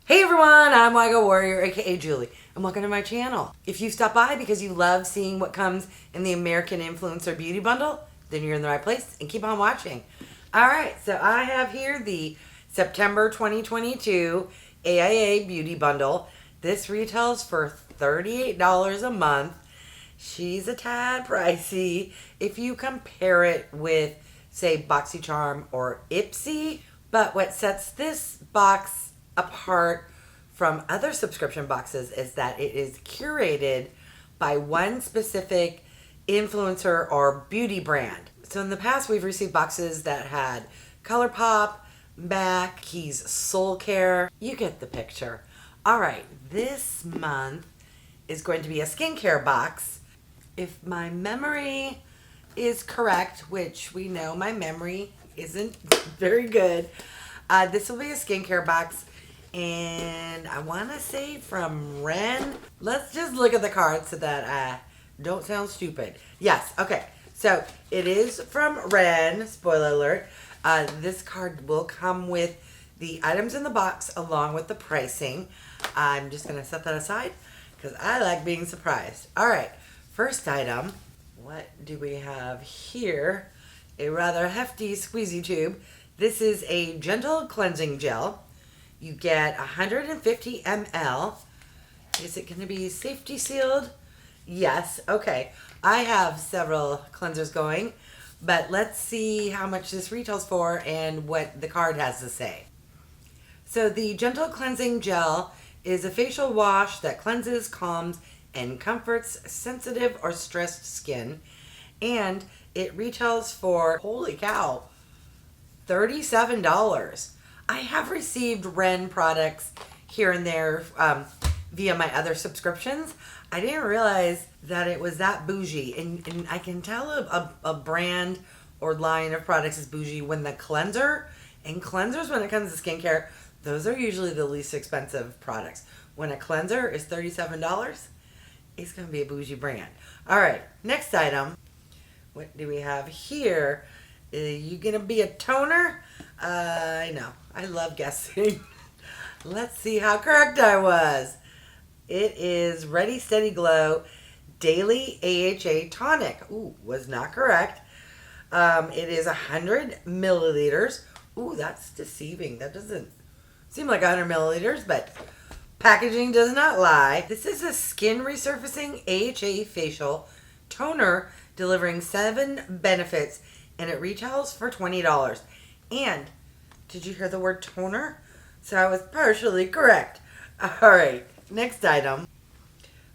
Hey everyone, I'm wygowarrior, aka Julie, and welcome to my channel. If you stop by because you love seeing what comes in the American Influencer Beauty Bundle, then you're in the right place and keep on watching. Alright, so I have here the September 2022 AIA Beauty Bundle. This retails for $38 a month. She's a tad pricey if you compare it with, say, BoxyCharm or Ipsy. But what sets this box apart from other subscription boxes is that it is curated by one specific influencer or beauty brand. So in the past, we've received boxes that had ColourPop, MAC, Keys Soul Care. You get the picture. All right, this month is going to be a skincare box. If my memory is correct, which we know my memory isn't very good, this will be a skincare box, and I want to say from Ren. Let's just look at the card so that I don't sound stupid. Yes, okay, so it is from Ren, spoiler alert. This card will come with the items in the box along with the pricing. I'm just going to set that aside because I like being surprised. All right. First item, what do we have here? A rather hefty squeezy tube. This is a gentle cleansing gel. You get 150 ml. Is it going to be safety sealed? Yes. Okay. I have several cleansers going, but let's see how much this retails for and what the card has to say. So the gentle cleansing gel is a facial wash that cleanses, calms, and comforts sensitive or stressed skin, and it retails for, holy cow, $37. I have received Ren products here and there via my other subscriptions. I didn't realize that it was that bougie, and I can tell a brand or line of products is bougie when the cleanser, and cleansers when it comes to skincare, those are usually the least expensive products. When a cleanser is $37, it's going to be a bougie brand. All right, next item. What do we have here? Are you going to be a toner? I know. I love guessing. Let's see how correct I was. It is Ready Steady Glow Daily AHA Tonic. Ooh, was not correct. It is 100 milliliters. Ooh, that's deceiving. That doesn't seem like 100 milliliters, but packaging does not lie. This is a skin resurfacing AHA facial toner delivering 7 benefits, and it retails for $20. And did you hear the word toner? So I was partially correct. All right, next item.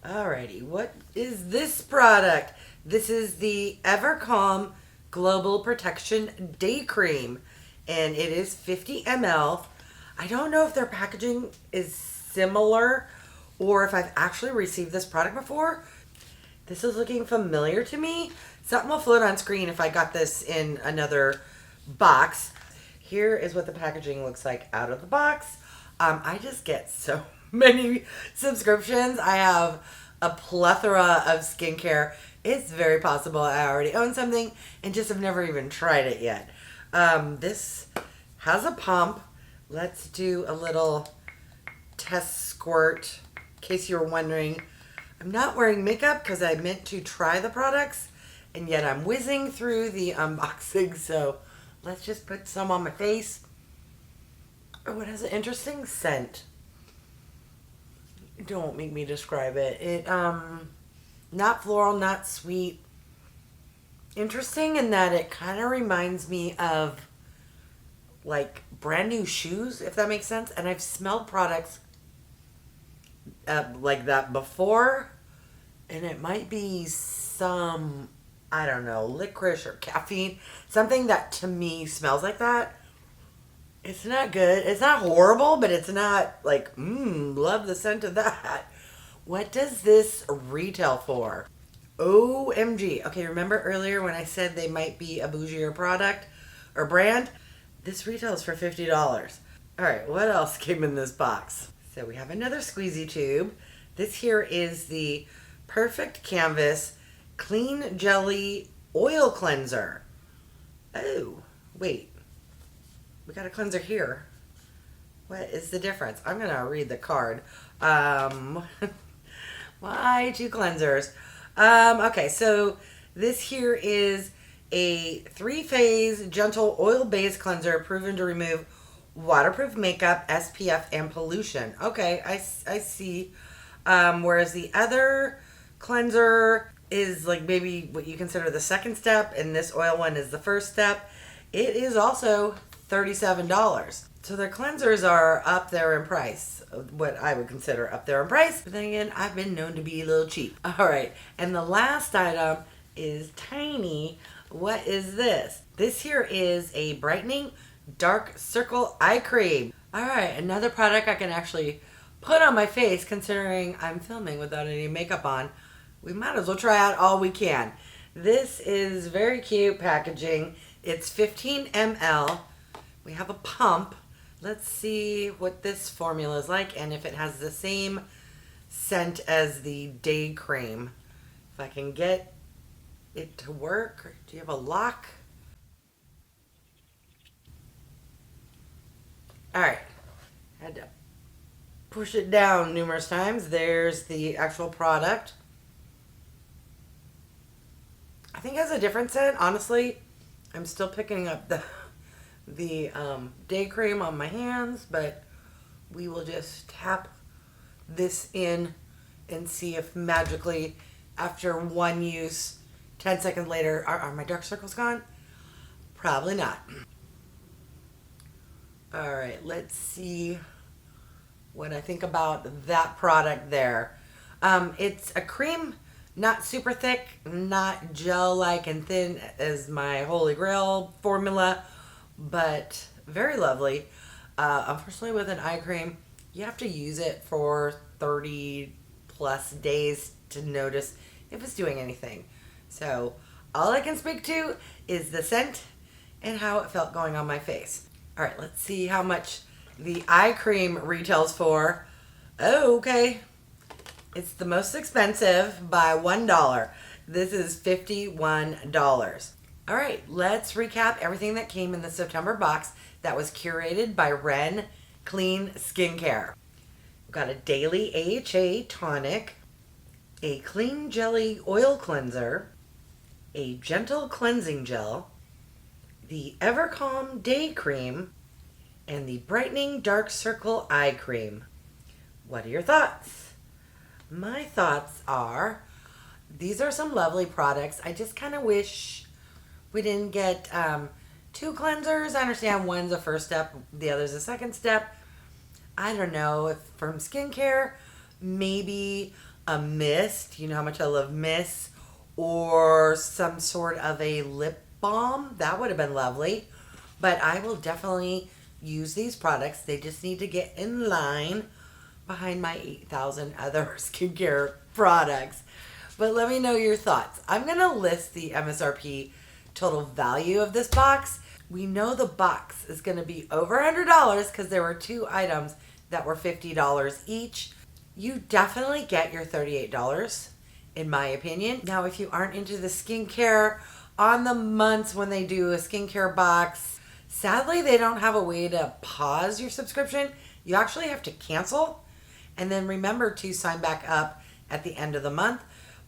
Alrighty, what is this product? This is the Evercalm Global Protection Day Cream, and it is 50 ml. I don't know if their packaging is similar or if I've actually received this product before. This is looking familiar to me. Something will float on screen if I got this in another box. Here is what the packaging looks like out of the box. I just get so many subscriptions. I have a plethora of skincare. It's very possible I already own something and just have never even tried it yet. This has a pump. Let's do a little test squirt in case you were wondering. I'm not wearing makeup because I meant to try the products, and yet I'm whizzing through the unboxing, so let's just put some on my face. Oh, it has an interesting scent. Don't make me describe it. It not floral, not sweet. Interesting in that it kind of reminds me of like brand new shoes, if that makes sense. And I've smelled products like that before, and it might be some, I don't know, licorice or caffeine, something that to me smells like that. It's not good. It's not horrible, but it's not like, love the scent of that. What does this retail for? OMG. Okay, remember earlier when I said they might be a bougier product or brand? This retails for $50. All right, what else came in this box? So we have another squeezy tube. This here is the Perfect Canvas Clean Jelly Oil Cleanser. Oh, wait. We got a cleanser here. What is the difference? I'm going to read the card. Why two cleansers? Okay, so this here is a 3-phase gentle oil-based cleanser proven to remove waterproof makeup, SPF, and pollution. Okay, I see. Whereas the other cleanser is like maybe what you consider the second step, and this oil one is the first step. It is also $37. So their cleansers are up there in price, what I would consider up there in price. But then again, I've been known to be a little cheap. All right, and the last item is tiny. What is this? This here is a Brightening Dark Circle Eye Cream. All right, another product I can actually put on my face considering I'm filming without any makeup on. We might as well try out all we can. This is very cute packaging. It's 15 ml. We have a pump. Let's see what this formula is like and if it has the same scent as the day cream. If I can get it to work. Do you have a lock? All right. Had to push it down numerous times. There's the actual product. I think it has a different scent. Honestly, I'm still picking up the day cream on my hands, but we will just tap this in and see if magically after one use 10 seconds later are my dark circles gone. Probably not. All right, let's see what I think about that product there. It's a cream, not super thick, not gel-like and thin as my Holy Grail formula, but very lovely. Unfortunately, with an eye cream, you have to use it for 30 plus days to notice if it's doing anything. So all I can speak to is the scent and how it felt going on my face. All right, let's see how much the eye cream retails for. Oh, okay. It's the most expensive by $1. This is $51. All right, let's recap everything that came in the September box that was curated by Ren Clean Skincare. We've got a daily AHA tonic, a clean jelly oil cleanser, a gentle cleansing gel, the Evercalm day cream, and the Brightening Dark Circle eye cream. What are your thoughts? My thoughts are, these are some lovely products. I just kind of wish we didn't get two cleansers. I understand one's a first step, the other's a second step. I don't know if from skincare, maybe a mist. You know how much I love mists, or some sort of a lip balm. That would have been lovely. But I will definitely use these products. They just need to get in line behind my 8,000 other skincare products. But let me know your thoughts. I'm going to list the MSRP total value of this box. We know the box is going to be over $100 because there were two items that were $50 each. You definitely get your $38 in my opinion. Now, if you aren't into the skincare, on the months when they do a skincare box, sadly they don't have a way to pause your subscription. You actually have to cancel and then remember to sign back up at the end of the month,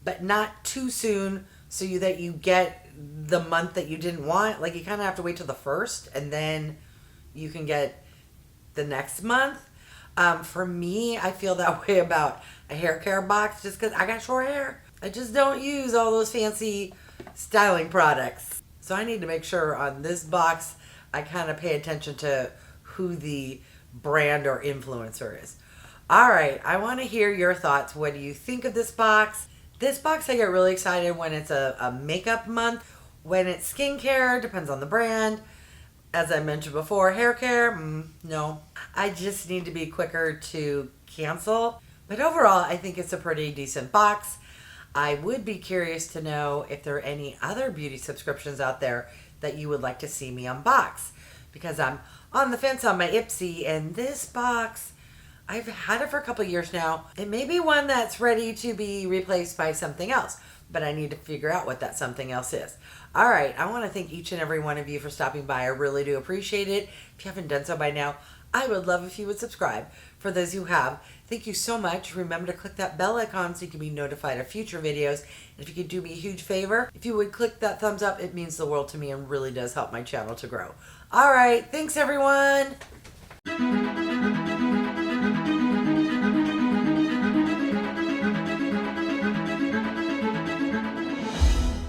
but not too soon so that you get the month that you didn't want. Like, you kind of have to wait till the first and then you can get the next month. For me, I feel that way about a hair care box just because I got short hair. I just don't use all those fancy styling products. So I need to make sure on this box I kind of pay attention to who the brand or influencer is. All right, I want to hear your thoughts. What do you think of this box? This box, I get really excited when it's a makeup month. When it's skincare, depends on the brand. As I mentioned before, hair care, no. I just need to be quicker to cancel. But overall, I think it's a pretty decent box. I would be curious to know if there are any other beauty subscriptions out there that you would like to see me unbox. Because I'm on the fence on my Ipsy, and this box, I've had it for a couple years now. It may be one that's ready to be replaced by something else, but I need to figure out what that something else is. All right, I want to thank each and every one of you for stopping by. I really do appreciate it. If you haven't done so by now, I would love if you would subscribe. For those who have, thank you so much. Remember to click that bell icon so you can be notified of future videos. And if you could do me a huge favor, if you would click that thumbs up, it means the world to me and really does help my channel to grow. All right, thanks everyone.